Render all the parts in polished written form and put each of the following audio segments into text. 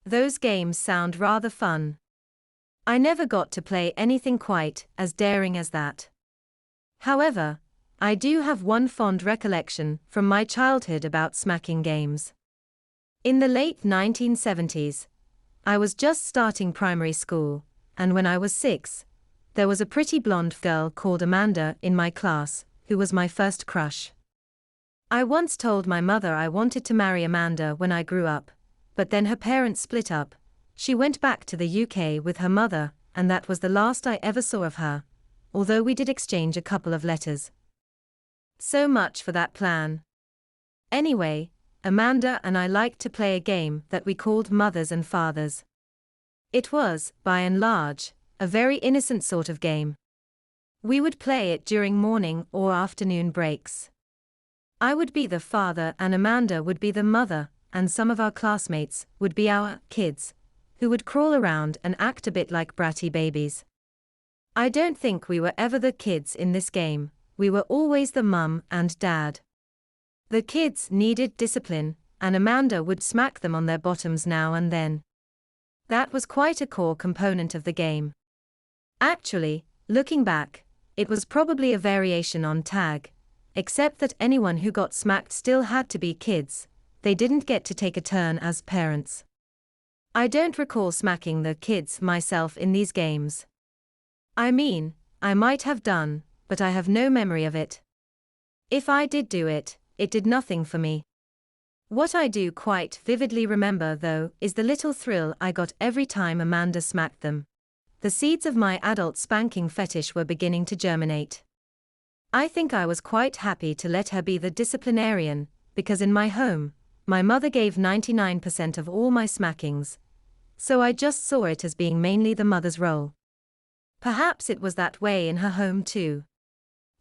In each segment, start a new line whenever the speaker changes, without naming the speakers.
Those games sound rather fun. I never got to play anything quite as daring as that. However, I do have one fond recollection from my childhood about smacking games. In the late 1970s, I was just starting primary school, and when I was 6, there was a pretty blonde girl called Amanda in my class, who was my first crush. I once told my mother I wanted to marry Amanda when I grew up, but then her parents split up. She went back to the UK with her mother, and that was the last I ever saw of her, although we did exchange a couple of letters. So much for that plan. Anyway, Amanda and I liked to play a game that we called Mothers and Fathers. It was, by and large, a very innocent sort of game. We would play it during morning or afternoon breaks. I would be the father and Amanda would be the mother, and some of our classmates would be our kids, who would crawl around and act a bit like bratty babies. I don't think we were ever the kids in this game, we were always the mum and dad. The kids needed discipline, and Amanda would smack them on their bottoms now and then. That was quite a core component of the game. Actually, looking back, it was probably a variation on tag, except that anyone who got smacked still had to be kids, they didn't get to take a turn as parents. I don't recall smacking the kids myself in these games. I mean, I might have done, but I have no memory of it. If I did do it, it did nothing for me. What I do quite vividly remember though is the little thrill I got every time Amanda smacked them. The seeds of my adult spanking fetish were beginning to germinate. I think I was quite happy to let her be the disciplinarian, because in my home, my mother gave 99% of all my smackings, so I just saw it as being mainly the mother's role. Perhaps it was that way in her home too.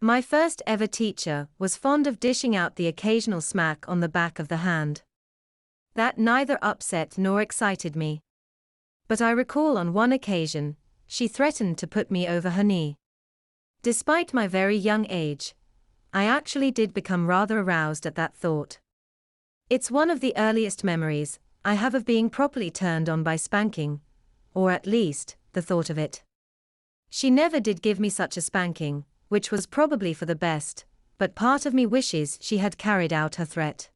My first ever teacher was fond of dishing out the occasional smack on the back of the hand. That neither upset nor excited me. But I recall on one occasion, she threatened to put me over her knee. Despite my very young age, I actually did become rather aroused at that thought. It's one of the earliest memories I have of being properly turned on by spanking, or at least, the thought of it. She never did give me such a spanking, which was probably for the best, but part of me wishes she had carried out her threat.